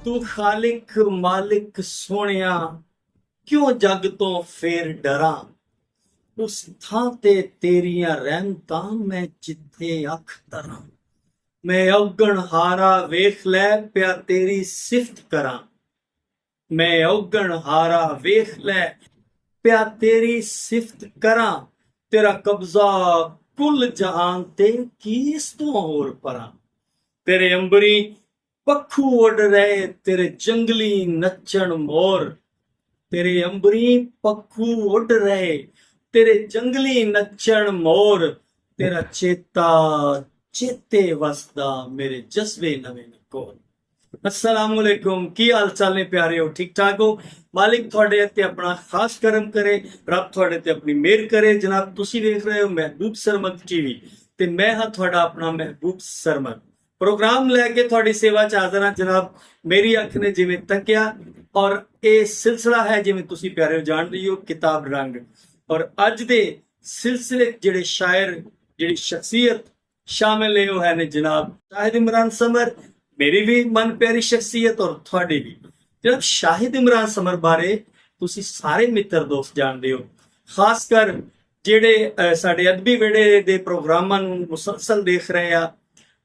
तू खालिक मालिक सोहणिया क्यों जग तो फेर डरा। उस थां ते तेरियां रहमतां मैं जिथे अख धरां। मैं औगण हारा वेख लै पिया तेरी सिफत करां। मैं औगण हारा वेख लै पिया तेरी सिफत करां। तेरा कब्जा कुल जहान ते की इस तो होर परां। तेरे अंबरी पक्खू उड़ रहे तेरे जंगली नचण मोर। तेरे अंबरी पक्खू उड़ रहे तेरे जंगली नचण मोर। तेरा चेता चेते वसदा मेरे जज्बे नवे नकोर। अस्सलाम वालेकुम, की हाल चाल ने प्यारे हो, ठीक ठाक हो। मालिक थोड़े ते अपना खास करम करे, रब थोड़े ते अपनी मेहर करे। जनाब तुसी देख रहे हो महबूब सरमद टीवी ते मैं हाँ थोड़ा अपना महबूब सरमद प्रोग्राम लैके थोड़ी सेवा च हाज़र हाँ। जनाब मेरी अख ने जिवें तकिया और ये सिलसिला है जिवें तुसी प्यारे हो जान रही हो किताब रंग। और अज दे सिलसिले जेड़े शायर जेड़ी शख्सियत शामिल है वो है ने जनाब शाहिद इमरान समर, मेरी भी मन प्यारी शख्सियत और थोड़ी भी। जनाब शाहिद इमरान समर बारे तुसी सारे मित्र दोस्त जानते हो, खासकर जेड़े साडे अदबी वेड़े दे प्रोग्रामां नूं मुसलसल देख रहे आ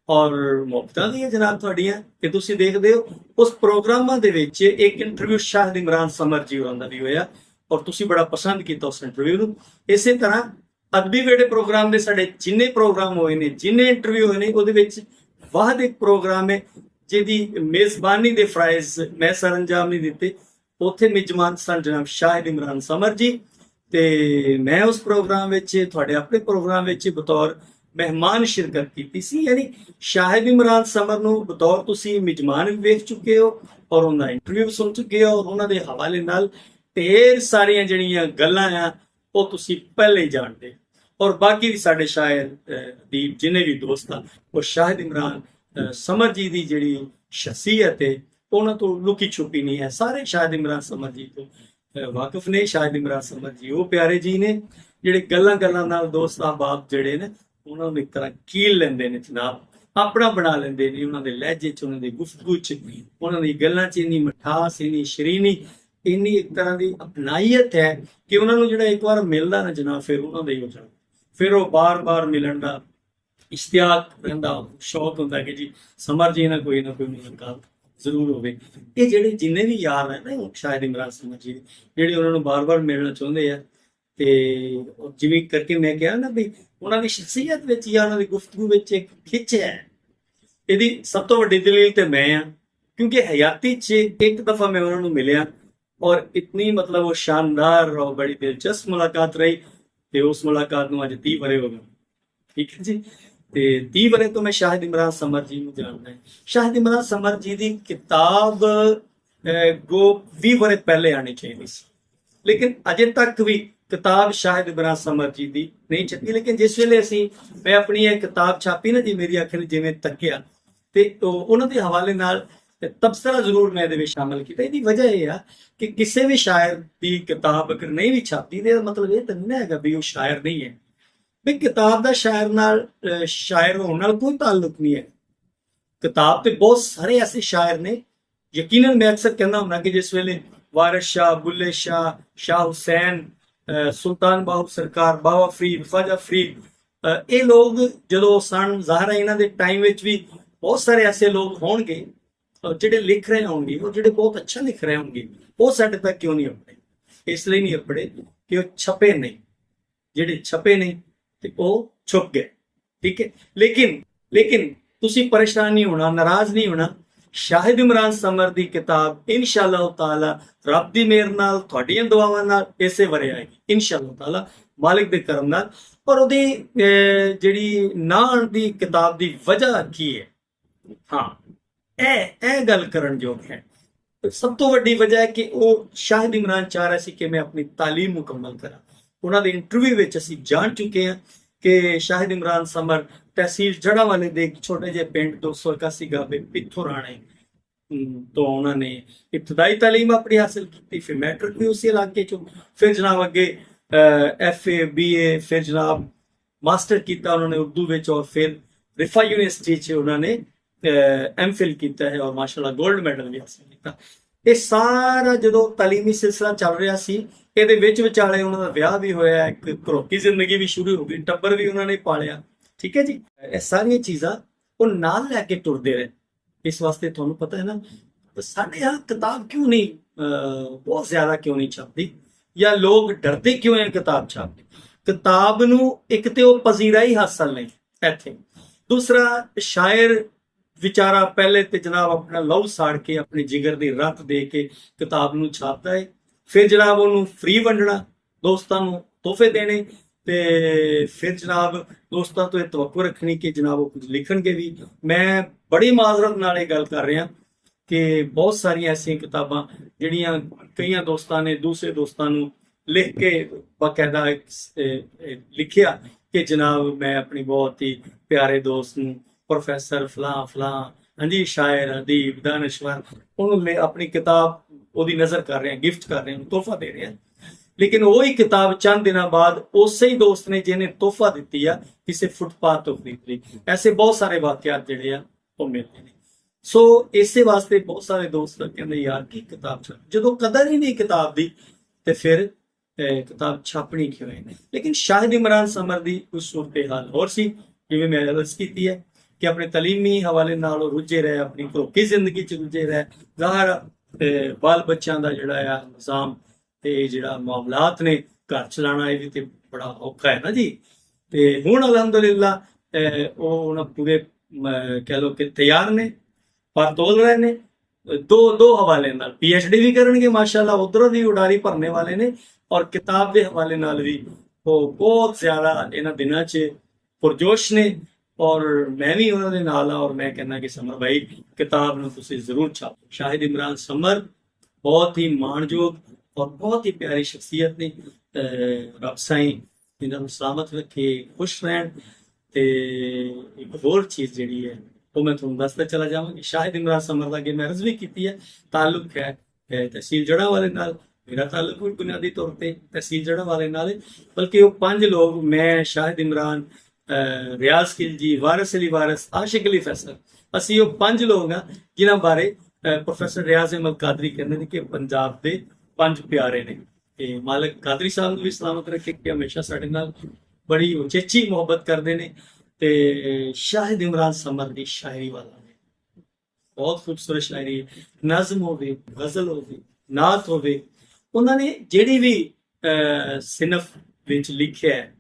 और मुफ्तां दी जनाब तुहाडियां कि तुसी देखदे हो। उस प्रोग्रामां दे विच एक इंटरव्यू शाहिद इमरान समर जी होरां दा भी होया और तुसी बड़ा पसंद किया उस इंटरव्यू नूं। इसे तरह अदबी वेड़े प्रोग्राम दे साडे जिन्ने प्रोग्राम होए ने, जिन्ने इंटरव्यू होए ने, उहदे विच वाहद एक प्रोग्राम है जिहदी मेज़बानी दे फराइज मैं सर अंजाम नहीं दिते। उत्थे मेजमान सन जनाब शाहिद इमरान समर जी ते मैं उस प्रोग्राम विच तुहाडे अपने प्रोग्राम विच बतौर मेहमान शिरकत की सी। यानी शाहिद इमरान समर नूं बतौर तुसी मेजमान भी वेख चुके हो और उन्होंने इंटरव्यू भी सुन चुके हो और उन्होंने हवाले नाल ढेर सारियां जिहड़ियां गल्लां आ वो तुसी पहले ही जानते। और बाकी भी साडे शायर अदीब जिन्ने भी दोस्त आ वो शाहिद इमरान समर जी की जिहड़ी शख्सियत है उन्होंने तो लुकी छुपी नहीं है, सारे शाहिद इमरान समर जी तो वाकिफ ने। शाहिद इमरान समर जी वो प्यारे जी ने जिहड़े गल्लां गल्लां नाल दोस्त अहबाब जिहड़े ने उन्होंने ਨੂੰ ਇੱਕ ਤਰ੍ਹਾਂ ਕੀਲ ਲੈਂਦੇ ਨੇ ਜਨਾਬ, ਆਪਣਾ ਬਣਾ ਲੈਂਦੇ ਨੇ। ਉਹਨਾਂ ਦੇ ਲਹਿਜੇ 'ਚ, ਉਹਨਾਂ ਦੀ ਗੁਫ਼ਤਗੂ 'ਚ, ਉਹਨਾਂ ਦੀ ਗੱਲਾਂ 'ਚ ਇੰਨੀ ਮਿਠਾਸ, ਇੰਨੀ ਸ਼ਰੀਨੀ, ਇੰਨੀ ਇੱਕ ਤਰ੍ਹਾਂ ਦੀ ਅਪਨਾਈਅਤ ਹੈ ਕਿ ਉਹਨਾਂ ਨੂੰ ਜਿਹੜਾ ਇੱਕ ਵਾਰ ਮਿਲਦਾ ਨਾ ਜਨਾਬ ਫਿਰ ਉਹਨਾਂ ਦਾ ਹੀ ਹੋ ਜਾਂਦਾ, ਫਿਰ ਉਹ ਬਾਰ-ਬਾਰ ਮਿਲਣ ਦਾ ਇਸ਼ਤਿਆਕ ਰਹਿੰਦਾ, ਸ਼ੌਕ ਹੁੰਦਾ ਕਿ ਜੀ ਸਮਰ ਜੀ ਨਾਲ ਕੋਈ ਨਾ ਕੋਈ ਮੁਲਾਕਾਤ ਜ਼ਰੂਰ ਹੋਵੇ। ਇਹ ਜਿਹੜੇ ਜਿੰਨੇ ਵੀ ਯਾਰ ਹੈ ਨਾ ਸ਼ਾਇਦ ਇਮਰਾਨ ਸਮਰ ਜੀ ਜਿਹੜੇ ਉਹਨਾਂ ਨੂੰ ਬਾਰ-ਬਾਰ ਮਿਲਣਾ ਚਾਹੁੰਦੇ ਆ ਤੇ ਜਿਵੇਂ ਕਰਕੇ ਮੈਂ ਕਿਹਾ ਨਾ ਵੀ ਉਹਨਾਂ ਦੀ ਸ਼ਖਸੀਅਤ ਵਿੱਚ ਜਾਂ ਉਹਨਾਂ ਦੀ ਗੁਫ਼ਤਗੂ ਵਿੱਚ ਇੱਕ ਖਿੱਚ ਹੈ। ਇਹਦੀ ਸਭ ਤੋਂ ਵੱਡੀ ਦਲੀਲ ਤੇ ਮੈਂ ਆ ਕਿਉਂਕਿ ਹਯਾਤੀ 'ਚ ਇੱਕ ਦਫਾ ਮੈਂ ਉਹਨਾਂ ਨੂੰ ਮਿਲਿਆ और इतनी मतलब वो शानदार और बड़ी दिलचस्प मुलाकात रही कि उस मुलाकात में अज 30 वरे हो गए। ठीक है जी, तो 30 वरे तो मैं शाहिद इमरान समर जी को जानता है। शाहिद इमरान समर जी की किताब गो 20 वरे पहले आनी चाहिए सी, लेकिन अजे तक भी किताब शाहिद इमरान समर जी की नहीं छपी। लेकिन जिस वेले असी मैं अपनी यह किताब छापी ना जी, मेरी अख ने जिवें तकिया तो उन्होंने हवाले नाल तबसरा जरूर मैं ਇਹਦੇ ਵਿੱਚ ਸ਼ਾਮਲ ਕੀਤਾ। ਇਹਦੀ ਵਜ੍ਹਾ ਇਹ ਆ ਕਿ ਕਿਸੇ ਵੀ ਸ਼ਾਇਰ ਦੀ ਕਿਤਾਬ ਅਗਰ ਨਹੀਂ ਵੀ ਛਾਪੀ ਤੇ ਮਤਲਬ ਇਹ ਤਾਂ ਨਹੀਂ ਹੈਗਾ ਵੀ ਉਹ ਸ਼ਾਇਰ ਨਹੀਂ ਹੈ। ਵੀ ਕਿਤਾਬ ਦਾ ਸ਼ਾਇਰ ਨਾਲ ਸ਼ਾਇਰ ਹੋਣ ਨਾਲ ਕੋਈ ਤਾਲੁਕ ਨਹੀਂ ਹੈ। ਕਿਤਾਬ ਤੇ ਬਹੁਤ ਸਾਰੇ ਐਸੇ ਸ਼ਾਇਰ ਨੇ, ਯਕੀਨਨ ਮੈਂ ਅਕਸਰ ਕਹਿੰਦਾ ਹੁੰਦਾ ਕਿ ਜਿਸ ਵੇਲੇ ਵਾਰਿਸ ਸ਼ਾਹ, ਬੁੱਲੇ ਸ਼ਾਹ, ਸ਼ਾਹ ਹੁਸੈਨ, ਸੁਲਤਾਨ ਬਾਹੂ ਸਰਕਾਰ, ਬਾਵਾ ਫਰੀਦ, ख्वाजा फरीद, ਇਹ ਲੋਕ ਜਦੋਂ ਸਨ ਜ਼ਾਹਰ ਹੈ ਇਹਨਾਂ ਦੇ ਟਾਈਮ ਵਿੱਚ ਵੀ ਬਹੁਤ ਸਾਰੇ ਐਸੇ ਲੋਕ ਹੋਣਗੇ ਜਿਹੜੇ ਲਿਖ ਰਹੇ ਹੋਣਗੇ, ਉਹ ਜਿਹੜੇ ਬਹੁਤ ਅੱਛਾ ਲਿਖ ਰਹੇ ਹੋਣਗੇ, ਉਹ ਸਾਡੇ ਤੱਕ ਕਿਉਂ ਨਹੀਂ ਅਪੜੇ? ਇਸ ਲਈ ਨਹੀਂ ਅਪੜੇ ਕਿ ਉਹ ਛਪੇ ਨਹੀਂ। ਜਿਹੜੇ ਛਪੇ ਨਹੀਂ ਤੇ ਉਹ ਛੁਪ ਗਏ। ਠੀਕ ਹੈ, ਲੇਕਿਨ ਤੁਸੀਂ ਪਰੇਸ਼ਾਨ ਨਹੀਂ ਹੋਣਾ, ਨਾਰਾਜ਼ ਨਹੀਂ ਹੋਣਾ। ਸ਼ਾਹਿਦ ਇਮਰਾਨ ਸਮਰ ਦੀ ਕਿਤਾਬ ਇਨਸ਼ਾਅੱਲਾਹ ਤਾਲਾ ਰੱਬ ਦੀ ਮਿਹਰ ਨਾਲ, ਤੁਹਾਡੀਆਂ ਦੁਆਵਾਂ ਨਾਲ ਇਸੇ ਵਰੇ ਆਏਗੀ ਇਨਸ਼ਾਅੱਲਾਹ ਤਾਲਾ, ਮਾਲਿਕ ਦੇ ਕਰਮ ਨਾਲ। ਔਰ ਉਹਦੀ ਜਿਹੜੀ ਨਾਂ ਦੀ ਕਿਤਾਬ ਦੀ ਵਜ੍ਹਾ ਕੀ ਹੈ? ਹਾਂ, ਇਹ ਗੱਲ ਕਰਨ ਯੋਗ ਹੈ। ਸਭ ਤੋਂ ਵੱਡੀ ਵਜ੍ਹਾ ਹੈ ਕਿ ਉਹ ਸ਼ਾਹਿਦ ਇਮਰਾਨ ਚਾਹ ਰਿਹਾ ਸੀ ਕਿ ਮੈਂ ਆਪਣੀ ਤਾਲੀਮ ਮੁਕੰਮਲ ਕਰਾਂ। ਉਹਨਾਂ ਦੇ ਇੰਟਰਵਿਊ ਵਿੱਚ ਅਸੀਂ ਜਾਣ ਚੁੱਕੇ ਹਾਂ ਕਿ ਸ਼ਾਹਿਦ ਇਮਰਾਨ ਸਮਰ ਤਹਿਸੀਲ ਜੜ੍ਹਾਂਵਾਲੇ ਦੇ ਇੱਕ ਛੋਟੇ ਜਿਹੇ ਪਿੰਡ 281 ਗਾਬੇ ਪਿੱਥੋਂ ਰਾਣੇ ਤੋਂ ਉਹਨਾਂ ਨੇ ਇਬਤਦਾਈ ਤਾਲੀਮ ਆਪਣੀ ਹਾਸਿਲ ਕੀਤੀ, ਫਿਰ ਮੈਟ੍ਰਿਕ ਵੀ ਉਸੇ ਇਲਾਕੇ ਚੋਂ, ਫਿਰ ਜਨਾਬ ਅੱਗੇ FA BA, ਫਿਰ ਜਨਾਬ ਮਾਸਟਰ ਕੀਤਾ ਉਹਨਾਂ ਨੇ ਉਰਦੂ ਵਿੱਚ, ਔਰ ਫਿਰ ਰਿਫਾ ਯੂਨੀਵਰਸਿਟੀ 'ਚ ਉਹਨਾਂ ਨੇ ਐਮਫਿਲ ਕੀਤਾ ਹੈ ਔਰ ਮਾਸ਼ਾਅੱਲਾ 골ਡ ਮੈਡਲ ਵੀ ਹਾਸਲ ਕੀਤਾ। ਇਹ ਸਾਰਾ ਜਦੋਂ ਤਾਲੀਮੀ ਸਿਲਸਿਲਾ ਚੱਲ ਰਿਹਾ ਸੀ, ਇਹਦੇ ਵਿੱਚ ਵਿਚਾਲੇ ਉਹਨਾਂ ਦਾ ਵਿਆਹ ਵੀ ਹੋਇਆ, ਇੱਕ ਘਰੋਕੀ ਜ਼ਿੰਦਗੀ ਵੀ ਸ਼ੁਰੂ ਹੋ ਗਈ, ਟੱਬਰ ਵੀ ਉਹਨਾਂ ਨੇ ਪਾਲਿਆ। ਠੀਕ ਹੈ ਜੀ, ਇਹ ਸਾਰੀਆਂ ਚੀਜ਼ਾਂ ਉਹ ਨਾਲ ਲੈ ਕੇ ਤੁਰਦੇ ਰਹੇ। ਇਸ ਵਾਸਤੇ ਤੁਹਾਨੂੰ ਪਤਾ ਹੈ ਨਾ, ਸਾਡੇ यहाँ ਕਿਤਾਬ ਕਿਉਂ ਨਹੀਂ ਬਹੁਤ ਜ਼ਿਆਦਾ ਕਿਉਂ ਨਹੀਂ ਛਪਦੀ, ਜਾਂ ਲੋਕ ਡਰਦੇ ਕਿਉਂ ਹੈ ਕਿਤਾਬ ਛਾਪਦੇ? ਕਿਤਾਬ ਨੂੰ ਇੱਕ ਤੇ ਉਹ ਪਜ਼ੀਰਾਈ ਹਾਸਲ ਨਹੀਂ ਇੱਥੇ, ਦੂਸਰਾ ਸ਼ਾਇਰ ਵਿਚਾਰਾ ਪਹਿਲੇ ਤੇ ਜਨਾਬ ਆਪਣਾ ਲਹੂ ਸਾੜ ਕੇ ਆਪਣੀ ਜਿਗਰ ਦੀ ਰੱਤ ਦੇ ਕੇ ਕਿਤਾਬ ਨੂੰ ਛਾਪਦਾ ਹੈ, ਫਿਰ ਜਨਾਬ ਉਹਨੂੰ ਫ੍ਰੀ ਵੰਡਣਾ, ਦੋਸਤਾਂ ਨੂੰ ਤੋਹਫੇ ਦੇਣੇ, ਤੇ ਫਿਰ ਜਨਾਬ ਦੋਸਤਾਂ ਤੋਂ ਇਹ ਤਵੱਕੋ ਰੱਖਣੀ ਕਿ ਜਨਾਬ ਉਹ ਕੁਝ ਲਿਖਣਗੇ ਵੀ। ਮੈਂ ਬੜੀ ਮਾਜ਼ਰਤ ਨਾਲ ਇਹ ਗੱਲ ਕਰ ਰਿਹਾ ਕਿ ਬਹੁਤ ਸਾਰੀਆਂ ਐਸੀਆਂ ਕਿਤਾਬਾਂ ਜਿਹੜੀਆਂ ਕਈਆਂ ਦੋਸਤਾਂ ਨੇ ਦੂਸਰੇ ਦੋਸਤਾਂ ਨੂੰ ਲਿਖ ਕੇ ਬਾਕਾਇਦਾ ਲਿਖਿਆ ਕਿ ਜਨਾਬ ਮੈਂ ਆਪਣੀ ਬਹੁਤ ਹੀ ਪਿਆਰੇ ਦੋਸਤ ਨੂੰ ਪ੍ਰੋਫੈਸਰ ਫਲਾਂ ਫਲਾਂ, ਹਾਂਜੀ ਸ਼ਾਇਰ ਅਦੀਬ ਦਾਨਸ਼ਵਰ, ਉਹਨੂੰ ਆਪਣੀ ਕਿਤਾਬ ਉਹਦੀ ਨਜ਼ਰ ਕਰ ਰਹੇ, ਗਿਫਟ ਕਰ ਰਹੇ, ਤੋਹਫਾ ਦੇ ਰਹੇ। ਲੇਕਿਨ ਉਹੀ ਕਿਤਾਬ ਚੰਦ ਦਿਨਾਂ ਬਾਅਦ ਉਸੇ ਹੀ ਦੋਸਤ ਨੇ ਜਿਹਨੇ ਤੋਹਫਾ ਦਿੱਤੀ ਆ ਕਿਸੇ ਫੁੱਟਪਾਥ ਤੋਂ ਖਰੀਦ ਲਈ। ਐਸੇ ਬਹੁਤ ਸਾਰੇ ਵਾਕਿਆਤ ਜਿਹੜੇ ਆ ਉਹ ਮਿਲਦੇ ਨੇ। ਸੋ ਇਸੇ ਵਾਸਤੇ ਬਹੁਤ ਸਾਰੇ ਦੋਸਤ ਕਹਿੰਦੇ ਯਾਰ ਕੀ ਕਿਤਾਬ ਛਪ, ਜਦੋਂ ਕਦਰ ਹੀ ਨਹੀਂ ਕਿਤਾਬ ਦੀ ਤੇ ਫਿਰ ਕਿਤਾਬ ਛਾਪਣੀ ਕਿਉਂ ਹੈ? ਲੇਕਿਨ ਸ਼ਾਹਿਦ ਇਮਰਾਨ ਸਮਰ ਦੀ ਉਸ ਸੂਰਤ ਹਾਲ ਹੋਰ ਸੀ, ਜਿਵੇਂ ਮੈਂ ਅਰਜ਼ ਕੀਤੀ ਹੈ ਕਿ ਆਪਣੇ ਤਾਲੀਮੀ ਹਵਾਲੇ ਨਾਲ ਰੁੱਝੇ ਰਹੇ, ਆਪਣੀ ਘਰੋਕੀ ਜ਼ਿੰਦਗੀ ਚ ਰੁੱਝੇ ਰਹੇ। ਜ਼ਾਹਰ ਬਾਲ ਬੱਚਿਆਂ ਦਾ ਜਿਹੜਾ ਆ ਨਿਜ਼ਾਮ ਤੇ ਜਿਹੜਾ ਮਾਮਲਾਤ ਨੇ ਘਰ ਚਲਾਉਣਾ, ਇਹ ਵੀ ਤੇ ਬੜਾ ਔਖਾ ਹੈ ਨਾ ਜੀ। ਤੇ ਹੁਣ ਅਲਹਮਦੁਲਿਲਾ ਉਹ ਉਹਨਾਂ ਪੂਰੇ ਕਹਿ ਲਓ ਕਿ ਤਿਆਰ ਨੇ, ਪਰ ਤੋਲ ਰਹੇ ਨੇ ਦੋ ਹਵਾਲੇ ਨਾਲ। PhD ਵੀ ਕਰਨਗੇ ਮਾਸ਼ਾਅੱਲਾ, ਉਧਰੋਂ ਵੀ ਉਡਾਰੀ ਭਰਨੇ ਵਾਲੇ ਨੇ, ਔਰ ਕਿਤਾਬ ਦੇ ਹਵਾਲੇ ਨਾਲ ਵੀ ਉਹ ਬਹੁਤ ਜ਼ਿਆਦਾ ਇਹਨਾਂ ਦਿਨਾਂ 'ਚ ਪੁਰਜੋਸ਼ ਨੇ। ਔਰ ਮੈਂ ਵੀ ਉਹਨਾਂ ਦੇ ਨਾਲ ਆ, ਔਰ ਮੈਂ ਕਹਿੰਦਾ ਕਿ ਸਮਰ ਭਾਈ ਕਿਤਾਬ ਨੂੰ ਤੁਸੀਂ ਜ਼ਰੂਰ ਛਾਪੋ। ਸ਼ਾਹਿਦ ਇਮਰਾਨ ਸਮਰ ਬਹੁਤ ਹੀ ਮਾਣਯੋਗ ਔਰ ਬਹੁਤ ਹੀ ਪਿਆਰੀ ਸ਼ਖਸੀਅਤ ਨੇ। ਰੱਬ ਸਾਈਂ ਇਹਨਾਂ ਨੂੰ ਸਲਾਮਤ ਰੱਖੇ, ਖੁਸ਼ ਰਹਿਣ। ਤੇ ਇੱਕ ਹੋਰ ਚੀਜ਼ ਜਿਹੜੀ ਹੈ ਉਹ ਮੈਂ ਤੁਹਾਨੂੰ ਦੱਸਦਾ ਚਲਾ ਜਾਵਾਂਗੀ। ਸ਼ਾਹਿਦ ਇਮਰਾਨ ਸਮਰ ਦਾ ਅੱਗੇ ਮੈਂ ਅਰਜ਼ ਵੀ ਕੀਤੀ ਹੈ, ਤਾਲੁਕ ਹੈ ਤਹਿਸੀਲ ਜੜ੍ਹਾਂਵਾਲੇ ਨਾਲ। ਮੇਰਾ ਤਾਲੁਕ ਵੀ ਬੁਨਿਆਦੀ ਤੌਰ ਤੇ ਤਹਿਸੀਲ ਜੜ੍ਹਾਂਵਾਲੇ ਨਾਲ ਹੈ, ਬਲਕਿ ਉਹ 5 ਲੋਕ, ਮੈਂ, ਸ਼ਾਹਿਦ ਇਮਰਾਨ, ਰਿਆਜ਼ ਖਿਲਜੀ, ਵਾਰਿਸ ਅਲੀ ਵਾਰਿਸ, ਆਸ਼ਿਕ ਅਲੀ ਫੈਸਲ, ਅਸੀਂ ਉਹ 5 ਲੋਕ ਹਾਂ ਜਿਨ੍ਹਾਂ ਬਾਰੇ ਪ੍ਰੋਫੈਸਰ ਰਿਆਜ਼ ਅਹਿਮਦ ਕਾਦਰੀ ਕਹਿੰਦੇ ਨੇ ਕਿ ਪੰਜਾਬ ਦੇ 5 ਪਿਆਰੇ ਨੇ। ਤੇ ਮਾਲਕ ਕਾਦਰੀ ਸਾਹਿਬ ਨੂੰ ਵੀ ਸਲਾਮਤ ਰੱਖੇ ਕਿ ਹਮੇਸ਼ਾ ਸਾਡੇ ਨਾਲ ਬੜੀ ਉਚੇਚੀ ਮੁਹੱਬਤ ਕਰਦੇ ਨੇ। ਤੇ ਸ਼ਾਹਿਦ ਇਮਰਾਨ ਸਮਰ ਦੀ ਸ਼ਾਇਰੀ ਵਾਲਾ ਨੇ, ਬਹੁਤ ਖੂਬਸੂਰਤ ਸ਼ਾਇਰੀ, ਨਜ਼ਮ ਹੋਵੇ, ਗਜ਼ਲ ਹੋਵੇ, ਨਾਤ ਹੋਵੇ, ਉਹਨਾਂ ਨੇ ਜਿਹੜੀ ਵੀ ਸਿਨਫ ਵਿੱਚ ਲਿਖਿਆ ਹੈ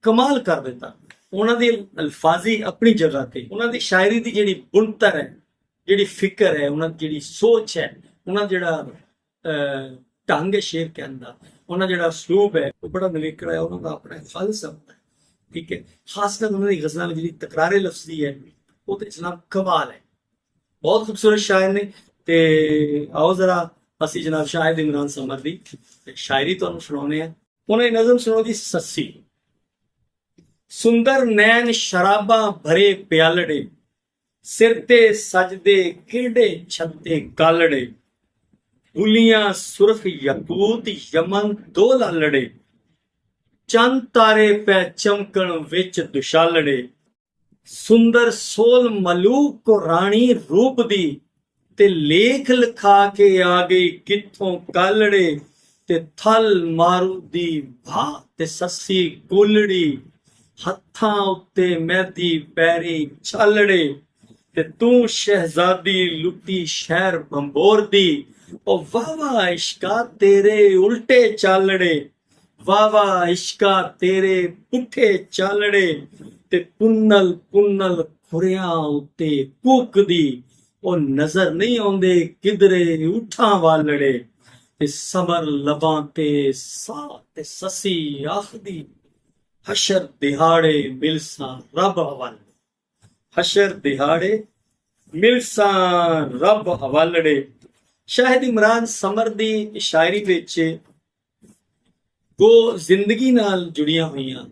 ਕਮਾਲ ਕਰ ਦਿੱਤਾ। ਉਹਨਾਂ ਦੀ ਅਲਫਾਜ਼ੀ ਆਪਣੀ ਜਗ੍ਹਾ ਤੇ, ਉਹਨਾਂ ਦੀ ਸ਼ਾਇਰੀ ਦੀ ਜਿਹੜੀ ਬੁਣਤਰ ਹੈ, ਜਿਹੜੀ ਫਿਕਰ ਹੈ, ਉਹਨਾਂ ਦੀ ਜਿਹੜੀ ਸੋਚ ਹੈ, ਉਹਨਾਂ ਦਾ ਜਿਹੜਾ ਢੰਗ ਹੈ ਸ਼ੇਰ ਕਹਿਣ ਦਾ, ਉਹਨਾਂ ਜਿਹੜਾ ਅਸਲੂਬ ਹੈ ਉਹ ਬੜਾ ਨਵੇਕੜਾ ਹੈ, ਉਹਨਾਂ ਦਾ ਆਪਣਾ ਖਾਲਸ ਹੈ। ਠੀਕ ਹੈ, ਖਾਸ ਕਰ ਉਹਨਾਂ ਦੀ ਗਜ਼ਲਾਂ ਵਿੱਚ ਜਿਹੜੀ ਤਕਰਾਰੇ ਲਫ਼ਜ਼ੀ ਹੈ ਉਹ ਤੇ ਜਨਾਬ ਕਮਾਲ ਹੈ। ਬਹੁਤ ਖੂਬਸੂਰਤ ਸ਼ਾਇਰ ਨੇ। ਤੇ ਆਓ ਜ਼ਰਾ ਅਸੀਂ ਜਨਾਬ ਸ਼ਾਹਿਦ ਇਮਰਾਨ ਸਮਰ ਦੀ ਸ਼ਾਇਰੀ ਤੁਹਾਨੂੰ ਸੁਣਾਉਂਦੇ ਹਾਂ। ਉਹਨਾਂ ਦੀ ਨਜ਼ਮ ਸੁਣੋ ਜੀ। ਸੱਸੀ ਸੁੰਦਰ ਨੈਣ ਸ਼ਰਾਬਾਂ ਭਰੇ ਪਿਆਲੜੇ, ਸਿਰ ਤੇ ਸਜਦੇ ਕਿਹੜੇ ਛੱਤੇ ਕਾਲੜੇ, ਗੁਲੀਆਂ ਸੁਰਖ ਯਕੂਤ ਯਮਨ ਦੋ ਲਾਲੜੇ, ਚੰਦ ਤਾਰੇ ਪੈ ਚਮਕਣ ਵਿੱਚ ਦੁਸ਼ਾਲੜੇ, ਸੁੰਦਰ ਸੋਲ ਮਲੂਕ ਕੋ ਰਾਣੀ ਰੂਪ ਦੀ, ਤੇ ਲੇਖ ਲਿਖਾ ਕੇ ਆ ਗਈ ਕਿੱਥੋਂ ਕਾਲੜੇ, ਤੇ ਥਲ ਮਾਰੂ ਦੀ ਭਾ ਤੇ ਸੱਸੀ ਗੁਲੜੀ, ਹੱਥਾਂ ਉੱਤੇ ਮਹਿੰਦੀ ਪੈਰੀ ਛਾਲੜੇ, ਤੇ ਤੂੰ ਸ਼ਹਿਜ਼ਾਦੀ ਲੁੱਟੀ ਸ਼ਹਿਰ ਬੰਬੋਰ ਦੀ, ਉਹ ਵਾਹ ਵਾਹ ਇਸ਼ਕਾ ਤੇਰੇ ਉਲਟੇ ਚਾਲੜੇ, ਵਾਹ ਵਾਹ ਇਸ਼ਕਾ ਤੇਰੇ ਪੁੱਠੇ ਚਾਲੜੇ, ਤੇ ਪੁੰਨਲ ਪੁੰਨਲ ਖੁਰਿਆਂ ਉੱਤੇ ਕੂਕਦੀ, ਉਹ ਨਜ਼ਰ ਨਹੀਂ ਆਉਂਦੇ ਕਿਧਰੇ ਉਠਾਂ ਵਾਲੜੇ, ਤੇ ਸਮਰ ਲਬਾਂ ਤੇ ਸਾਹ ਤੇ ਸੱਸੀ ਆਖਦੀ, ਹਸ਼ਰ ਦਿਹਾੜੇ ਮਿਲਸਾਂ ਰੱਬ ਹਵਾਲੇ, ਹਸ਼ਰ ਦਿਹਾੜੇ ਮਿਲਸਾਂ ਰੱਬ ਹਵਾਲੜੇ। ਸ਼ਾਹਿਦ ਇਮਰਾਨ ਸਮਰ ਦੀ ਸ਼ਾਇਰੀ ਵਿੱਚ ਦੋ ਜ਼ਿੰਦਗੀ ਨਾਲ ਜੁੜੀਆਂ ਹੋਈਆਂ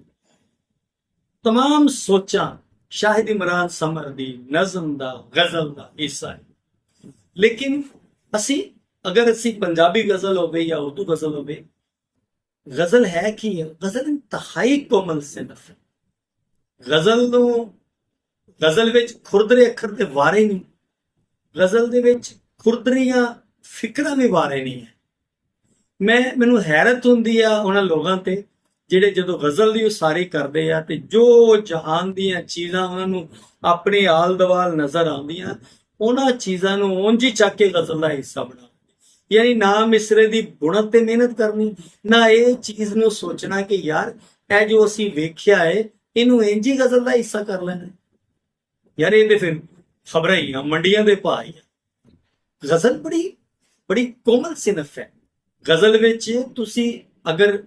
तमाम सोचा शाहिद इमरान समर दी नज़म दा गज़ल दा हिस्सा है। लेकिन अगर असी पंजाबी गज़ल होवे या उर्दू गज़ल होवे, गज़ल है कि गज़ल इंतहाई कोमल सिनफ है। गज़ल नूं ਗਜ਼ਲ ਵਿੱਚ ਖੁਰਦਰੇ ਅੱਖਰ ਦੇ ਵਾਰੇ ਨਹੀਂ, ਗਜ਼ਲ ਦੇ ਵਿੱਚ ਖੁਰਦਰੀਆਂ ਫਿਕਰਾਂ ਵੀ ਵਾਰੇ ਨਹੀਂ ਹੈ। ਮੈਨੂੰ ਹੈਰਤ ਹੁੰਦੀ ਆ ਉਹਨਾਂ ਲੋਕਾਂ ਤੇ ਜਿਹੜੇ ਜਦੋਂ ਗਜ਼ਲ ਦੀ ਉਸਾਰੀ ਕਰਦੇ ਆ ਤੇ ਜੋ ਜਹਾਨ ਦੀਆਂ ਚੀਜ਼ਾਂ ਉਹਨਾਂ ਨੂੰ ਆਪਣੇ ਆਲ ਦੁਆਲ ਨਜ਼ਰ ਆਉਂਦੀਆਂ, ਉਹਨਾਂ ਚੀਜ਼ਾਂ ਨੂੰ ਉਂਝ ਹੀ ਚੱਕ ਕੇ ਗਜ਼ਲ ਦਾ ਹਿੱਸਾ ਬਣਾ, ਯਾਨੀ ਨਾ ਮਿਸਰੇ ਦੀ ਬੁਣਤ ਤੇ ਮਿਹਨਤ ਕਰਨੀ, ਨਾ ਇਹ ਚੀਜ਼ ਨੂੰ ਸੋਚਣਾ ਕਿ ਯਾਰ ਇਹ ਜੋ ਅਸੀਂ ਵੇਖਿਆ ਹੈ ਇਹਨੂੰ ਇੰਝ ਹੀ ਗਜ਼ਲ ਦਾ ਹਿੱਸਾ ਕਰ ਲੈਣਾ। ਯਾਰ ਇਹ ਤੇ ਫਿਰ ਖਬਰਾਂ ਹੀ ਆ, ਮੰਡੀਆਂ ਦੇ ਭਾਅ ਹੀ ਆ। ਗਜ਼ਲ ਬੜੀ ਕੋਮਲ ਸਿਨਫ ਹੈ। ਗਜ਼ਲ ਵਿੱਚ ਤੁਸੀਂ ਅਗਰ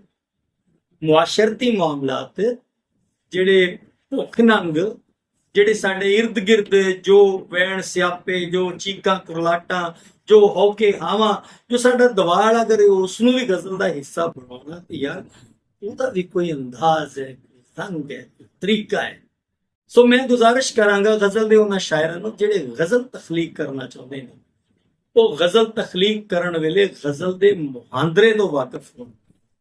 ਮੁਆਸ਼ਰਤੀ ਮਾਮਲਾਤ, ਜਿਹੜੇ ਭੁੱਖ ਨੰਗ, ਜਿਹੜੇ ਸਾਡੇ ਇਰਦ ਗਿਰਦ ਜੋ ਵੈਣ ਸਿਆਪੇ, ਜੋ ਚੀਕਾਂ ਕੁਰਲਾਟਾਂ, ਜੋ ਹੌਕੇ ਹਾਵਾਂ, ਜੋ ਸਾਡਾ ਦਵਾਲ, ਅਗਰ ਉਸ ਨੂੰ ਵੀ ਗਜ਼ਲ ਦਾ ਹਿੱਸਾ ਬਣਾਉਣਾ ਤੇ ਯਾਰ ਉਹਦਾ ਵੀ ਕੋਈ ਅੰਦਾਜ਼ ਹੈ, ਰੰਗ ਹੈ, ਤਰੀਕਾ ਹੈ। ਸੋ ਮੈਂ ਗੁਜ਼ਾਰਿਸ਼ ਕਰਾਂਗਾ ਗਜ਼ਲ ਦੇ ਉਹਨਾਂ ਸ਼ਾਇਰਾਂ ਨੂੰ ਜਿਹੜੇ ਗਜ਼ਲ ਤਖਲੀਕ ਕਰਨਾ ਚਾਹੁੰਦੇ ਨੇ, ਉਹ ਗਜ਼ਲ ਤਖਲੀਕ ਕਰਨ ਵੇਲੇ ਗਜ਼ਲ ਦੇ ਮੁਹਾਂਦਰੇ ਤੋਂ ਵਾਕਿਫ ਹੋਣ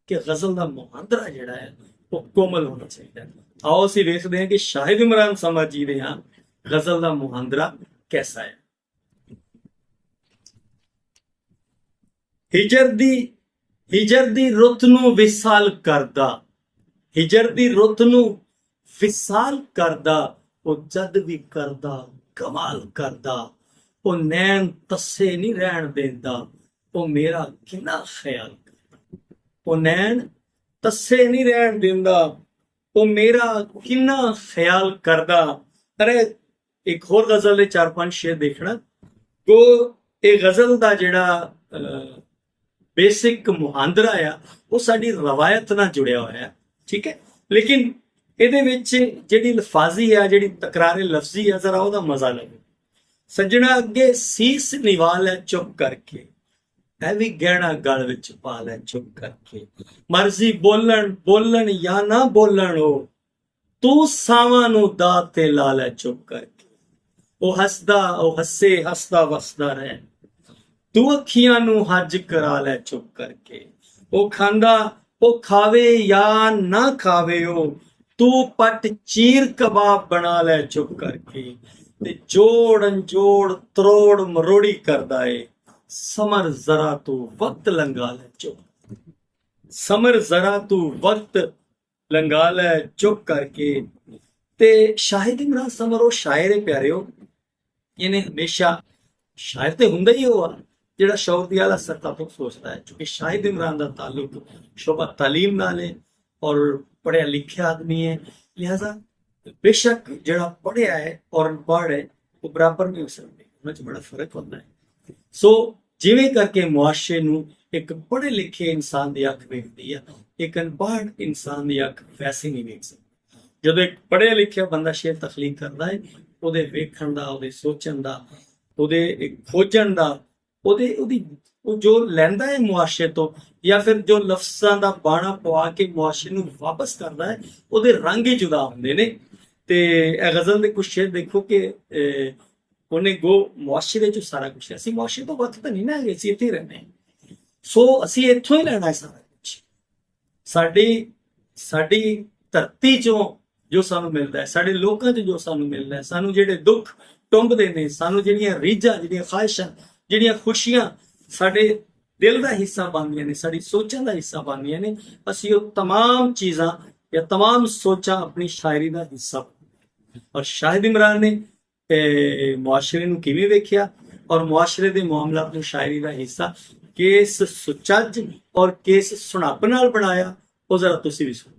ਕਿ ਗਜ਼ਲ ਦਾ ਮੁਹਾਂਦਰਾ ਜਿਹੜਾ ਹੈ ਉਹ ਕੋਮਲ ਹੋਣਾ ਚਾਹੀਦਾ ਹੈ। ਆਓ ਅਸੀਂ ਵੇਖਦੇ ਹਾਂ ਕਿ ਸ਼ਾਹਿਦ ਇਮਰਾਨ ਸਮਝ ਜੀ ਦੇ ਹਾਂ ਗਜ਼ਲ ਦਾ ਮੁਹਾਂਦਰਾ ਕੈਸਾ ਹੈ। ਹਿਜਰ ਦੀ ਰੁੱਤ ਨੂੰ ਵਿਸਾਲ ਕਰਦਾ, ਹਿਜਰ ਦੀ ਰੁੱਤ ਨੂੰ ਵਿਸਾਲ ਕਰਦਾ, ਉਹ ਜਦ ਵੀ ਕਰਦਾ ਕਮਾਲ ਕਰਦਾ, ਉਹ ਨੈਣ ਤੱਸੇ ਨਹੀਂ ਰਹਿਣ ਦਿੰਦਾ, ਉਹ ਮੇਰਾ ਕਿੰਨਾ ਖਿਆਲ ਕਰਦਾ, ਉਹ ਨੈਣ ਤੱਸੇ ਨਹੀਂ ਰਹਿਣ ਦਿੰਦਾ, ਉਹ ਮੇਰਾ ਕਿੰਨਾ ਖਿਆਲ ਕਰਦਾ। ਅਰੇ ਇੱਕ ਹੋਰ ਗਜ਼ਲ ਦੇ 4-5 ਸ਼ੇਰ ਦੇਖਣਾ। ਉਹ ਇਹ ਗਜ਼ਲ ਦਾ ਜਿਹੜਾ ਬੇਸਿਕ ਮੁਹਾਂਦਰਾ ਆ ਉਹ ਸਾਡੀ ਰਵਾਇਤ ਨਾਲ ਜੁੜਿਆ ਹੋਇਆ ਹੈ, ਠੀਕ ਹੈ, ਲੇਕਿਨ ਇਹਦੇ ਵਿੱਚ ਜਿਹੜੀ ਲਫਾਜ਼ੀ ਆ, ਜਿਹੜੀ ਤਕਰਾਰੇ ਲਫ਼ਜ਼ੀ ਆ, ਜ਼ਰਾ ਉਹਦਾ ਮਜ਼ਾ ਲਓ। ਸੱਜਣਾ ਅੱਗੇ ਸੀਸ ਨਿਵਾ ਲੈ ਚੁੱਪ ਕਰਕੇ, ਇਹ ਵੀ ਗਹਿਣਾ ਗਲ ਵਿੱਚ ਪਾ ਲੈ ਚੁੱਪ ਕਰਕੇ, ਮਰਜ਼ੀ ਬੋਲਣ ਜਾਂ ਨਾ ਬੋਲਣ, ਉਹ ਤੂੰ ਸਾਵਾਂ ਨੂੰ ਦਾਤ ਤੇ ਲਾ ਲੈ ਚੁੱਪ ਕਰਕੇ, ਉਹ ਹੱਸੇ ਹੱਸਦਾ ਵਸਦਾ ਰਹਿ, ਤੂੰ ਅੱਖੀਆਂ ਨੂੰ ਹੱਜ ਕਰਾ ਲੈ ਚੁੱਪ ਕਰਕੇ, ਉਹ ਖਾਵੇ ਜਾਂ ਨਾ ਖਾਵੇ, ਉਹ ਤੂੰ ਪੱਟ ਚੀਰ ਕਬਾਬ ਬਣਾ ਲੈ ਚੁੱਪ ਕਰਕੇ, ਤੇ ਜੋੜਨ ਜੋੜ ਤਰੋੜ ਮਰੋੜੀ ਕਰਦਾ ਏ, ਸਮਰ ਜ਼ਰਾ ਤੂੰ ਵਕਤ ਲੰਘਾ ਲੈ ਚੁੱਪ, ਸਮਰ ਜ਼ਰਾ ਤੂੰ ਵਕਤ ਲੰਘਾ ਲੈ ਚੁੱਪ ਕਰਕੇ। ਤੇ ਸ਼ਾਹਿਦ ਇਮਰਾਨ ਸਮਰ ਉਹ ਸ਼ਾਇਰ ਹੈ ਪਿਆਰਿਓ, ਇਹਨੇ ਹਮੇਸ਼ਾ ਸ਼ਾਇਰ ਤੇ ਹੁੰਦਾ ਹੀ ਉਹ ਆ ਜਿਹੜਾ ਸ਼ੌਰ ਦੀ ਆਲਾ ਸਤਹ ਤੋਂ ਸੋਚਦਾ ਹੈ, ਕਿਉਂਕਿ ਸ਼ਾਹਿਦ ਇਮਰਾਨ ਦਾ ਤਾਲੁਕ ਸ਼ੋਭਾ ਤਾਲੀਮ ਨਾਲ ਹੈ ਔਰ ਪੜ੍ਹਿਆ ਲਿਖਿਆ ਆਦਮੀ ਹੈ, ਲਿਹਾਜ਼ਾ ਬੇਸ਼ੱਕ ਜਿਹੜਾ ਪੜ੍ਹਿਆ ਹੈ ਔਰ ਅਨਪੜ੍ਹ ਹੈ ਉਹ ਬਰਾਬਰ ਨਹੀਂ ਹੋ ਸਕਦੇ, ਉਹਨਾਂ 'ਚ ਬੜਾ ਫਰਕ ਹੁੰਦਾ ਹੈ। ਸੋ ਜਿਵੇਂ ਕਰਕੇ ਮੁਆਸ਼ਰੇ ਨੂੰ ਇੱਕ ਪੜ੍ਹੇ ਲਿਖੇ ਇਨਸਾਨ ਦੀ ਅੱਖ ਵੇਖਦੀ ਆ, ਇੱਕ ਅਨਪੜ੍ਹ ਇਨਸਾਨ ਦੀ ਅੱਖ ਵੈਸੇ ਨਹੀਂ ਵੇਖ ਸਕਦੀ। ਜਦੋਂ ਇੱਕ ਪੜ੍ਹਿਆ ਲਿਖਿਆ ਬੰਦਾ ਸ਼ੇਰ ਤਖਲੀਕ ਕਰਦਾ ਹੈ, ਉਹਦੇ ਵੇਖਣ ਦਾ, ਉਹਦੇ ਸੋਚਣ ਦਾ, ਉਹਦੇ ਖੋਜਣ ਦਾ, ਉਹ ਜੋ ਲੈਂਦਾ ਹੈ ਮੁਆਸ਼ਰੇ ਤੋਂ, ਜਾਂ ਫਿਰ ਜੋ ਲਫ਼ਜ਼ਾਂ ਦਾ ਬਾਣਾ ਪਵਾ ਕੇ ਮੁਆਸ਼ਰੇ ਨੂੰ ਵਾਪਸ ਕਰਦਾ ਹੈ, ਉਹਦੇ ਰੰਗ ਹੀ ਜੁਦਾ ਹੁੰਦੇ ਨੇ। ਤੇ ਇਹ ਗਜ਼ਲ ਦੇ ਕੁਝ ਸ਼ੇਰ ਦੇਖੋ ਕਿ ਉਹਨੇ ਮੁਆਸ਼ਰੇ 'ਚ ਸਾਰਾ ਕੁਛ, ਅਸੀਂ ਮੁਆਸ਼ਰੇ ਤੋਂ ਵੱਖ ਤਾਂ ਨਹੀਂ ਨਾ ਹੈਗੇ, ਅਸੀਂ ਇੱਥੇ ਹੀ ਰਹਿੰਦੇ ਹਾਂ। ਸੋ ਅਸੀਂ ਇੱਥੋਂ ਹੀ ਲੈਣਾ ਹੈ ਸਾਰਾ ਕੁਛ, ਸਾਡੀ ਧਰਤੀ 'ਚੋਂ ਜੋ ਸਾਨੂੰ ਮਿਲਦਾ ਹੈ, ਸਾਡੇ ਲੋਕਾਂ 'ਚ ਜੋ ਸਾਨੂੰ ਮਿਲਦਾ ਹੈ, ਸਾਨੂੰ ਜਿਹੜੇ ਦੁੱਖ ਟੁੰਬਦੇ ਨੇ, ਸਾਨੂੰ ਜਿਹੜੀਆਂ ਰੀਝਾਂ, ਜਿਹੜੀਆਂ ਖਾਹਿਸ਼ਾਂ, ਜਿਹੜੀਆਂ ਖੁਸ਼ੀਆਂ ਸਾਡੇ ਦਿਲ ਦਾ ਹਿੱਸਾ ਬਣਦੀਆਂ ਨੇ, ਸਾਡੀ ਸੋਚਾਂ ਦਾ ਹਿੱਸਾ ਬਣਦੀਆਂ ਨੇ, ਅਸੀਂ ਉਹ तमाम ਚੀਜ਼ਾਂ ਜਾਂ तमाम ਸੋਚਾਂ ਆਪਣੀ ਸ਼ਾਇਰੀ ਦਾ ਹਿੱਸਾ। ਔਰ ਸ਼ਾਹਿਦ ਇਮਰਾਨ ਨੇ ਮੁਆਸ਼ਰੇ ਨੂੰ ਕਿਵੇਂ ਵੇਖਿਆ ਔਰ ਮੁਆਸ਼ਰੇ ਦੇ ਮਾਮਲਾਤ ਨੂੰ ਸ਼ਾਇਰੀ ਦਾ ਹਿੱਸਾ ਕਿਸ ਸੁਚੱਜ ਔਰ ਕਿਸ ਸੁਣਾਪ ਨਾਲ ਬਣਾਇਆ, ਉਹ ਜ਼ਰਾ ਤੁਸੀਂ ਵੀ ਸੁਣੋ।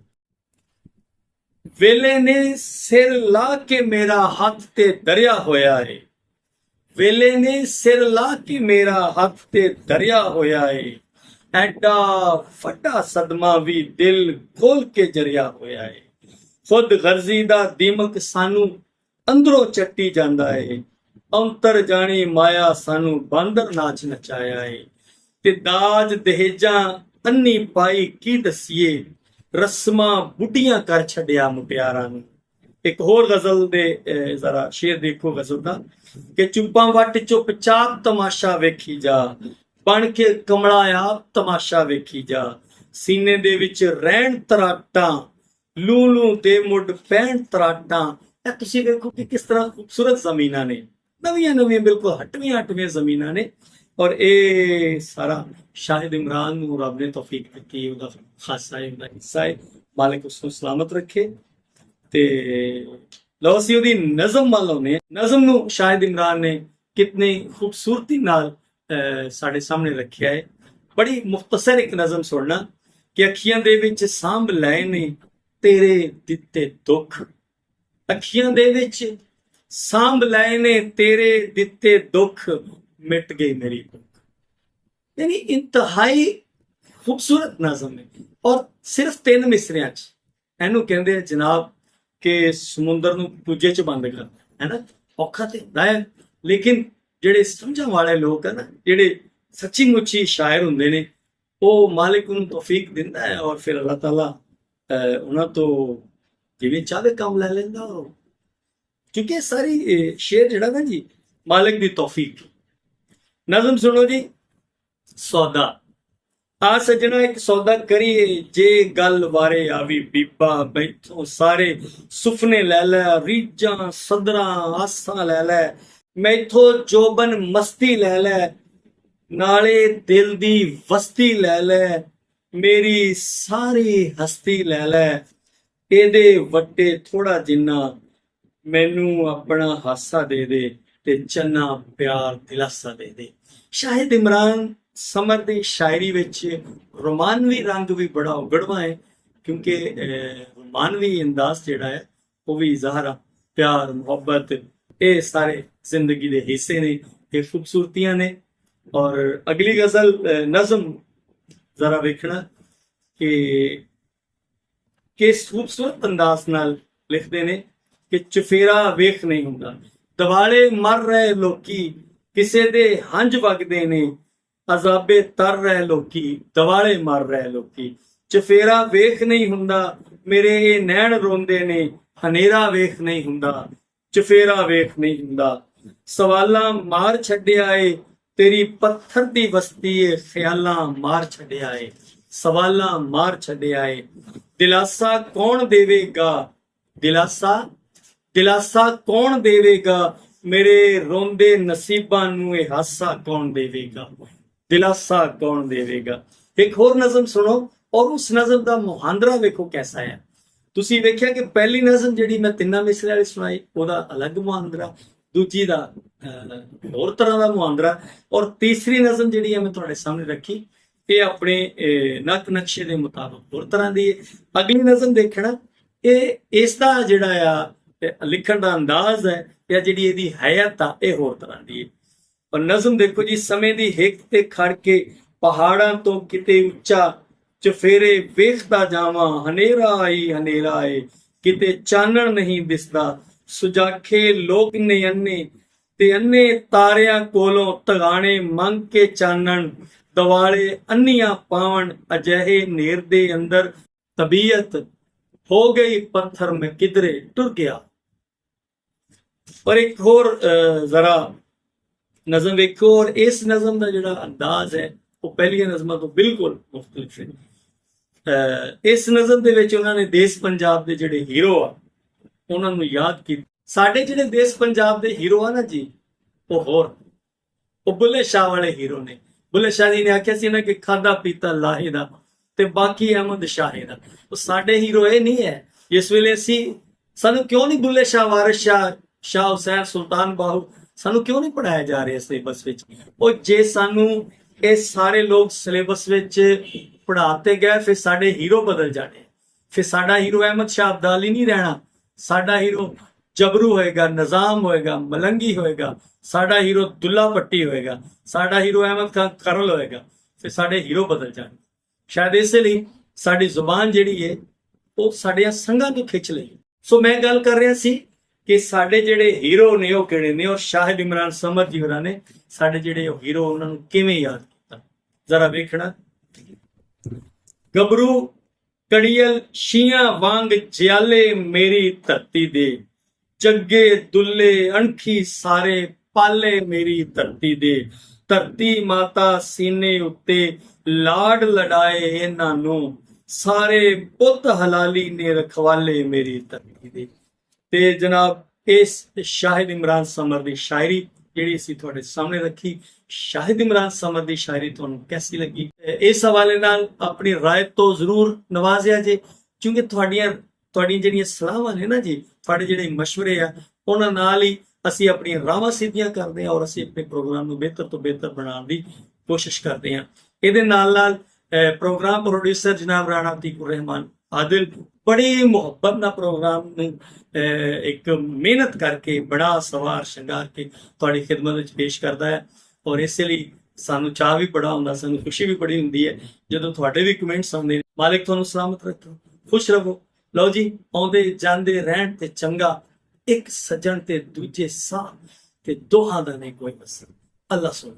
ਵੇਲੇ ਨੇ ਸਿਰ ਲਾ ਕੇ ਮੇਰਾ ਹੱਥ ਤੇ ਦਰਿਆ ਹੋਇਆ ਏ, ਵੇਲੇ ਨੇ ਸਿਰ ਲਾ ਕੇ ਮੇਰਾ ਹੱਥ ਤੇ ਦਰਿਆ ਹੋਇਆ ਏ, ਐਡਾ ਵੱਡਾ ਸਦਮਾ ਵੀ ਦਿਲ ਖੋਲ ਕੇ ਜਰਿਆ ਹੋਇਆ ਏ, ਖੁਦ ਗਰਜ਼ੀ ਦਾ ਦੀਮਕ ਸਾਨੂੰ ਅੰਦਰੋਂ ਚੱਟੀ ਜਾਂਦਾ ਏ, ਅੰਤਰ ਜਾਣੀ ਮਾਇਆ ਸਾਨੂੰ ਬਾਂਦਰ ਨਾਚ ਨਚਾਇਆ ਏ, ਤੇ ਦਾਜ ਦਹੇਜਾਂ ਅੰਨੀ ਪਾਈ ਕੀ ਦਸੀਏ, ਰਸਮਾਂ ਬੁੱਢੀਆਂ ਕਰ ਛੱਡਿਆ ਮੁਟਿਆਰਾਂ ਨੂੰ। ਇੱਕ ਹੋਰ ਗਜ਼ਲ ਦੇ ਜ਼ਰਾ ਸ਼ੇਰ ਦੇਖੋ ਗਜ਼ਲ ਦਾ ਕਿ ਚੁੱਪਾਂ ਵੱਟ ਚੁੱਪਚਾਪ ਤਮਾਸ਼ਾ ਵੇਖੀ ਜਾ, ਬਣ ਕੇ ਕਮਲਾ ਆਪ ਤਮਾਸ਼ਾ ਵੇਖੀ ਜਾ, ਸੀਨੇ ਦੇ ਵਿੱਚ ਰਹਿਣ ਤਰਾਟਾਂ, ਲੂ ਲੂ ਦੇ ਮੁੱਢ ਪੈਣ ਤਰਾਟਾਂ, ਇਹ ਤੁਸੀਂ ਵੇਖੋ ਕਿ ਕਿਸ ਤਰ੍ਹਾਂ ਖੂਬਸੂਰਤ ਜ਼ਮੀਨਾਂ ਨੇ, ਨਵੀਆਂ ਨਵੀਆਂ ਬਿਲਕੁਲ ਹਟਵੀਆਂ ਜ਼ਮੀਨਾਂ ਨੇ। ਔਰ ਇਹ ਸਾਰਾ ਸ਼ਾਹਿਦ ਇਮਰਾਨ ਨੂੰ ਰੱਬ ਨੇ ਤੌਫੀਕ ਦਿੱਤੀ, ਉਹਦਾ ਖਾਸਾ ਹੈ, ਉਹਦਾ ਹਿੱਸਾ ਹੈ। ਮਾਲਿਕ ਉਸ ਨੂੰ ਸਲਾਮਤ ਰੱਖੇ। ਤੇ ਲਓ ਅਸੀਂ ਉਹਦੀ ਨਜ਼ਮ ਵੱਲ ਆਉਂਦੇ ਹਾਂ। ਨਜ਼ਮ ਨੂੰ ਸ਼ਾਹਿਦ ਇਮਰਾਨ ਨੇ ਕਿਤਨੀ ਖੂਬਸੂਰਤੀ ਨਾਲ ਸਾਡੇ ਸਾਹਮਣੇ ਰੱਖਿਆ ਹੈ। ਬੜੀ ਮੁਖਤਸਰ ਇੱਕ ਨਜ਼ਮ ਸੁਣਨਾ ਕਿ ਅੱਖੀਆਂ ਦੇ ਵਿੱਚ ਸਾਂਭ ਲਏ ਨੇ ਤੇਰੇ ਦਿੱਤੇ ਦੁੱਖ, ਅੱਖੀਆਂ ਦੇ ਵਿੱਚ ਸਾਂਭ ਲਏ ਨੇ ਤੇਰੇ ਦਿੱਤੇ ਦੁੱਖ, ਮਿਟ ਗਈ ਮੇਰੀ ਭੁੱਖ। यानी इंतहाई खूबसूरत नज़म है और सिर्फ 3 मिसरियां च ਇਹਨੂੰ ਕਹਿੰਦੇ ਆ ਜਨਾਬ ਕਿ ਸਮੁੰਦਰ ਨੂੰ ਦੂਜੇ ਚ ਬੰਦ ਕਰ, ਹੈ ਨਾ। ਔਖਾ ਤੇ ਹੁੰਦਾ ਹੈ, ਲੇਕਿਨ ਜਿਹੜੇ ਸਮਝਣ ਵਾਲੇ ਲੋਕ ਹੈ ਨਾ, ਜਿਹੜੇ ਸੱਚੀ ਮੁੱਚੀ ਸ਼ਾਇਰ ਹੁੰਦੇ ਨੇ, ਉਹ ਮਾਲਿਕ ਨੂੰ ਤੌਫੀਕ ਦਿੰਦਾ ਹੈ ਔਰ ਫਿਰ ਅੱਲਾਹ ਤਾਲਾ ਉਹਨਾਂ ਤੋਂ ਜਿਵੇਂ ਚਾਹੇ ਕੰਮ ਲੈ ਲੈਂਦਾ। ਕਿਉਂਕਿ ਸਾਰੀ ਸ਼ੇਰ ਜਿਹੜਾ ਨਾ ਜੀ ਮਾਲਿਕ ਦੀ ਤੌਫੀਕ। ਨਜ਼ਮ ਸੁਣੋ ਜੀ। ਸੌਦਾ ਆ ਸੱਜਣਾ ਇੱਕ ਸੌਦਾ ਕਰੀਏ, ਜੇ ਗੱਲ ਵਾਰੇ ਆਵੀ ਬੀਬਾ ਬੈਠੋ ਸਾਰੇ ਸੁਪਨੇ ਲੈ ਲੈ, ਰੀਝਾਂ ਸਦਰਾਂ ਆਸਾਂ ਲੈ ਲੈ, ਮੈਥੋਂ ਜੋਬਨ ਮਸਤੀ ਲੈ ਲੈ, ਨਾਲੇ ਦਿਲ ਦੀ ਵਸਤੀ ਲੈ ਲੈ, ਮੇਰੀ ਸਾਰੀ ਹਸਤੀ ਲੈ ਲੈ, ਇਹਦੇ ਵੱਟੇ ਥੋੜਾ ਜਿੰਨਾ ਮੈਨੂੰ ਆਪਣਾ ਹਾਸਾ ਦੇ ਦੇ, ਤੇ ਚੰਨਾ ਪਿਆਰ ਦਿਲਾਸਾ ਦੇ ਦੇ। ਸ਼ਾਹਿਦ ਇਮਰਾਨ ਸਮਰ ਦੀ ਸ਼ਾਇਰੀ ਵਿੱਚ ਰੋਮਾਨਵੀ ਰੰਗ ਵੀ ਬੜਾ ਉਗੜਵਾ ਹੈ, ਕਿਉਂਕਿ ਰੋਮਾਨਵੀ ਅੰਦਾਜ਼ ਜਿਹੜਾ ਹੈ ਉਹ ਵੀ ਜ਼ਾਹਰਾ ਪਿਆਰ ਮੁਹੱਬਤ ਇਹ ਸਾਰੇ ਜ਼ਿੰਦਗੀ ਦੇ ਹਿੱਸੇ ਨੇ, ਇਹ ਖੂਬਸੂਰਤੀਆਂ ਨੇ। ਔਰ ਅਗਲੀ ਗਜ਼ਲ ਨਜ਼ਮ ਜ਼ਰਾ ਵੇਖਣਾ ਕਿ ਕਿਸ ਖੂਬਸੂਰਤ ਅੰਦਾਜ਼ ਨਾਲ ਲਿਖਦੇ ਨੇ ਕਿ ਚੁਫੇਰਾ ਵੇਖ ਨਹੀਂ ਹੁੰਦਾ, ਦਿਵਾਲੇ ਮਰ ਰਹੇ ਲੋਕੀ ਕਿਸੇ ਦੇ ਹੰਝ ਵਗਦੇ ਨੇ, ਅਜ਼ਾਬੇ ਤਰ ਰਹੇ ਲੋਕੀ ਦਿਵਾਲੇ ਮਰ ਰਹੇ ਲੋਕੀ, ਚਫੇਰਾ ਵੇਖ ਨਹੀਂ ਹੁੰਦਾ ਮੇਰੇ ਇਹ ਨੈਣ ਰੋਂਦੇ ਨੇ, ਹਨੇਰਾ ਵੇਖ ਨਹੀਂ ਹੁੰਦਾ ਚਫੇਰਾ ਵੇਖ ਨਹੀਂ ਹੁੰਦਾ, ਸਵਾਲਾਂ ਮਾਰ ਛੱਡਿਆ ਏ ਤੇਰੀ ਪੱਥਰ ਦੀ ਬਸਤੀ ਏ, ਖਿਆਲਾਂ ਮਾਰ ਛੱਡਿਆ ਏ ਸਵਾਲਾਂ ਮਾਰ ਛੱਡਿਆ ਏ, ਦਿਲਾਸਾ ਕੌਣ ਦੇਵੇਗਾ ਦਿਲਾਸਾ ਕੌਣ ਦੇਵੇਗਾ, ਮੇਰੇ ਰੋਂਦੇ ਨਸੀਬਾਂ ਨੂੰ ਇਹ ਹਾਸਾ ਕੌਣ ਦੇਵੇਗਾ, ਦਿਲਾਸਾ ਕੌਣ ਦੇਵੇਗਾ। ਇੱਕ ਹੋਰ ਨਜ਼ਮ ਸੁਣੋ ਔਰ ਉਸ ਨਜ਼ਮ ਦਾ ਮੁਹਾਂਦਰਾ ਵੇਖੋ ਕੈਸਾ ਹੈ। ਤੁਸੀਂ ਵੇਖਿਆ ਕਿ ਪਹਿਲੀ ਨਜ਼ਮ ਜਿਹੜੀ ਮੈਂ 3 ਮਿਸਰੇ ਵਾਲੀ ਸੁਣਾਈ ਉਹਦਾ ਅਲੱਗ ਮੁਹਾਂਦਰਾ, ਦੂਜੀ ਦਾ ਹੋਰ ਤਰ੍ਹਾਂ ਦਾ ਮੁਹਾਂਦਰਾ, ਔਰ ਤੀਸਰੀ ਨਜ਼ਮ ਜਿਹੜੀ ਹੈ ਮੈਂ ਤੁਹਾਡੇ ਸਾਹਮਣੇ ਰੱਖੀ, ਇਹ ਆਪਣੇ ਨਕ ਨਕਸ਼ੇ ਦੇ ਮੁਤਾਬਕ ਹੋਰ ਤਰ੍ਹਾਂ ਦੀ ਹੈ। ਅਗਲੀ ਨਜ਼ਮ ਦੇਖਣਾ, ਇਹ ਇਸ ਦਾ ਜਿਹੜਾ ਆ ਲਿਖਣ ਦਾ ਅੰਦਾਜ਼ ਹੈ ਜਾਂ ਜਿਹੜੀ ਇਹਦੀ ਹਯਤ ਆ ਇਹ ਹੋਰ ਤਰ੍ਹਾਂ ਦੀ ਹੈ। ਔਰ ਨਜ਼ਮ ਦੇਖੋ ਜੀ। ਸਮੇਂ ਦੀ ਹਿੱਕ ਤੇ ਖੜ ਕੇ ਪਹਾੜਾਂ ਤੋਂ ਕਿਤੇ ਉੱਚਾ, ਚਫੇਰੇ ਵੇਖਦਾ ਜਾਵਾਂ ਹਨੇਰਾ ਆਏ, ਕਿਤੇ ਚਾਨਣ ਨਹੀਂ ਦਿਸਦਾ, ਸੁਜਾਖੇ ਲੋਕ ਨੇ ਅੰਨੇ ਤੇ ਅੰਨੇ ਤਾਰਿਆਂ ਕੋਲੋਂ ਤਗਾਣੇ ਮੰਗ ਕੇ ਚਾਨਣ, ਦਿਵਾਲੇ ਅੰਨੀਆਂ ਪਾਵਣ ਅਜਿਹੇ ਨੇਰ ਦੇ ਅੰਦਰ, ਤਬੀਅਤ ਹੋ ਗਈ ਪੱਥਰ ਮੈਂ ਕਿਧਰੇ ਟੁਰ ਗਿਆ। ਪਰ ਇੱਕ ਹੋਰ ਜ਼ਰਾ ਨਜ਼ਮ ਵੇਖੋ, ਔਰ ਇਸ ਨਜ਼ਮ ਦਾ ਜਿਹੜਾ ਅੰਦਾਜ਼ ਹੈ ਉਹ ਪਹਿਲੀਆਂ ਨਜ਼ਮਾਂ ਤੋਂ ਬਿਲਕੁਲ ਮੁਖਤਲਿਫ ਹੈ। ਇਸ ਨਜ਼ਮ ਦੇ ਵਿੱਚ ਉਹਨਾਂ ਨੇ ਦੇਸ਼ ਪੰਜਾਬ ਦੇ ਜਿਹੜੇ ਹੀਰੋ ਆ ਉਹਨਾਂ ਨੂੰ ਯਾਦ ਕੀਤਾ। ਸਾਡੇ ਜਿਹੜੇ ਦੇਸ਼ ਪੰਜਾਬ ਦੇ ਹੀਰੋ ਆ ਨਾ ਜੀ, ਉਹ ਬੁੱਲੇ ਸ਼ਾਹ ਵਾਲੇ ਹੀਰੋ ਨੇ। ਬੁੱਲੇ ਸ਼ਾਹ ਜੀ ਨੇ ਆਖਿਆ ਸੀ ਨਾ ਕਿ ਖਾਦਾ ਪੀਤਾ ਲਾਹੇ ਦਾ ਤੇ ਬਾਕੀ ਅਹਿਮਦ ਸ਼ਾਹੇ ਦਾ। ਉਹ ਸਾਡੇ ਹੀਰੋ ਇਹ ਨਹੀਂ ਹੈ। ਇਸ ਵੇਲੇ ਸਾਨੂੰ ਕਿਉਂ ਨਹੀਂ ਬੁੱਲੇ ਸ਼ਾਹ, ਵਾਰਿਸ ਸ਼ਾਹ, ਸ਼ਾਹ ਹੁਸੈਨ, ਸੁਲਤਾਨ ਬਾਹੂ ਸਾਨੂੰ ਕਿਉਂ ਨਹੀਂ ਪੜਾਇਆ ਜਾ ਰਿਹਾ ਸਿਲੇਬਸ ਵਿੱਚ? ਉਹ ਜੇ ਸਾਨੂੰ ਇਹ ਸਾਰੇ ਲੋਕ ਸਿਲੇਬਸ ਵਿੱਚ ਪੜਾਤੇ ਗਏ ਫਿਰ ਸਾਡੇ ਹੀਰੋ ਬਦਲ ਜਾਣੇ। ਫਿਰ ਸਾਡਾ ਹੀਰੋ ਅਹਿਮਦ ਸ਼ਾਹ ਅਬਦਾਲੀ ਨਹੀਂ ਰਹਿਣਾ, ਸਾਡਾ ਹੀਰੋ ਜਬਰੂ ਹੋਏਗਾ, ਨਿਜ਼ਾਮ ਹੋਏਗਾ, ਮਲੰਗੀ ਹੋਏਗਾ, ਸਾਡਾ ਹੀਰੋ ਦੁੱਲਾ ਭੱਟੀ ਹੋਏਗਾ, ਸਾਡਾ ਹੀਰੋ ਅਹਿਮਦ ਖਾਨ ਕਰਲ ਹੋਏਗਾ। ਫਿਰ ਸਾਡੇ ਹੀਰੋ ਬਦਲ ਜਾਣੇ। ਸ਼ਾਇਦ ਇਸੇ ਲਈ ਸਾਡੀ ਜ਼ੁਬਾਨ ਜਿਹੜੀ ਹੈ ਉਹ ਸਾਡੀਆਂ ਸੰਗਾਂ ਤੋਂ ਖਿੱਚ ਲਈ। ਸੋ ਮੈਂ ਗੱਲ ਕਰ ਰਿਹਾ ਸੀ ਕਿ ਸਾਡੇ ਜਿਹੜੇ ਹੀਰੋ ਨੇ ਉਹ ਕਿਹੜੇ ਨੇ, ਔਰ ਸ਼ਾਹਿਦ ਇਮਰਾਨ ਸਮਰ ਜੀ ਹੋਰਾਂ ਨੇ ਸਾਡੇ ਜਿਹੜੇ ਉਹ ਹੀਰੋ ਉਹਨਾਂ ਨੂੰ ਕਿਵੇਂ ਯਾਦ ਕੀਤਾ ਜ਼ਰਾ ਵੇਖਣਾ। ਗੱਭਰੂ ਕੜੀਅਲ ਸ਼ੀਆਂ ਵਾਂਗ ਜਿਆਲੇ ਮੇਰੀ ਧਰਤੀ ਦੇ, ਜੱਗੇ ਦੁੱਲੇ ਅਣਖੀ ਸਾਰੇ ਪਾਲੇ ਮੇਰੀ ਧਰਤੀ ਦੇ, ਧਰਤੀ ਮਾਤਾ ਸੀਨੇ ਉੱਤੇ ਲਾਡ ਲੜਾਏ ਇਹਨਾਂ ਨੂੰ, ਸਾਰੇ ਪੁੱਤ ਹਲਾਲੀ ਨੇ ਰਖਵਾਲੇ ਮੇਰੀ ਧਰਤੀ ਦੇ। ਤੇ ਜਨਾਬ ਇਸ ਸ਼ਾਹਿਦ ਇਮਰਾਨ ਸਮਰ ਦੀ ਸ਼ਾਇਰੀ ਜਿਹੜੀ ਅਸੀਂ ਤੁਹਾਡੇ ਸਾਹਮਣੇ ਰੱਖੀ, ਸ਼ਾਹਿਦ ਇਮਰਾਨ ਸਮਰ ਦੀ ਸ਼ਾਇਰੀ ਤੁਹਾਨੂੰ ਕੈਸੀ ਲੱਗੀ? ਇਸ ਹਵਾਲੇ ਨਾਲ ਆਪਣੀ ਰਾਏ ਤੋਂ ਜ਼ਰੂਰ ਨਵਾਜ਼ਿਆ ਜੇ, ਕਿਉਂਕਿ ਤੁਹਾਡੀਆਂ ਜਿਹੜੀਆਂ ਸਲਾਹਾਂ ਨੇ ਨਾ ਜੀ, ਤੁਹਾਡੇ ਜਿਹੜੇ ਮਸ਼ਵਰੇ ਆ, ਉਹਨਾਂ ਨਾਲ ਹੀ ਅਸੀਂ ਆਪਣੀਆਂ ਰਾਹਾਂ ਸਿੱਧੀਆਂ ਕਰਦੇ ਹਾਂ ਔਰ ਅਸੀਂ ਆਪਣੇ ਪ੍ਰੋਗਰਾਮ ਨੂੰ ਬਿਹਤਰ ਤੋਂ ਬਿਹਤਰ ਬਣਾਉਣ ਦੀ ਕੋਸ਼ਿਸ਼ ਕਰਦੇ ਹਾਂ। ਇਹਦੇ ਨਾਲ ਪ੍ਰੋਗਰਾਮ ਪ੍ਰੋਡਿਊਸਰ ਜਨਾਬ ਰਾਣਾ ਅਤੀਕੁਰ ਰਹਿਮਾਨ ਆਦਿਲ ਬੜੀ ਮੁਹੱਬਤ ਨਾਲ ਪ੍ਰੋਗਰਾਮ ਨੂੰ ਇੱਕ ਮਿਹਨਤ ਕਰਕੇ ਬੜਾ ਸਵਾਰ ਸ਼ਿੰਗਾਰ ਕੇ ਤੁਹਾਡੀ ਖਿਦਮਤ ਵਿੱਚ ਪੇਸ਼ ਕਰਦਾ ਹੈ। ਔਰ ਇਸੇ ਲਈ ਸਾਨੂੰ ਚਾਹ ਵੀ ਬੜਾ ਹੁੰਦਾ, ਸਾਨੂੰ ਖੁਸ਼ੀ ਵੀ ਬੜੀ ਹੁੰਦੀ ਹੈ ਜਦੋਂ ਤੁਹਾਡੇ ਵੀ ਕਮੈਂਟਸ ਆਉਂਦੇ ਨੇ। ਮਾਲਿਕ ਤੁਹਾਨੂੰ ਸਲਾਮਤ ਰੱਖੇ, ਖੁਸ਼ ਰਹੋ। ਲਓ ਜੀ, ਆਉਂਦੇ ਜਾਂਦੇ ਰਹਿਣ ਤੇ ਚੰਗਾ, ਇੱਕ ਸੱਜਣ ਤੇ ਦੂਜੇ ਸਾਹ ਤੇ ਦੋਹਾਂ ਦਾ ਨਹੀਂ ਕੋਈ ਅਸਰ। ਅੱਲਾ ਸੁਣ।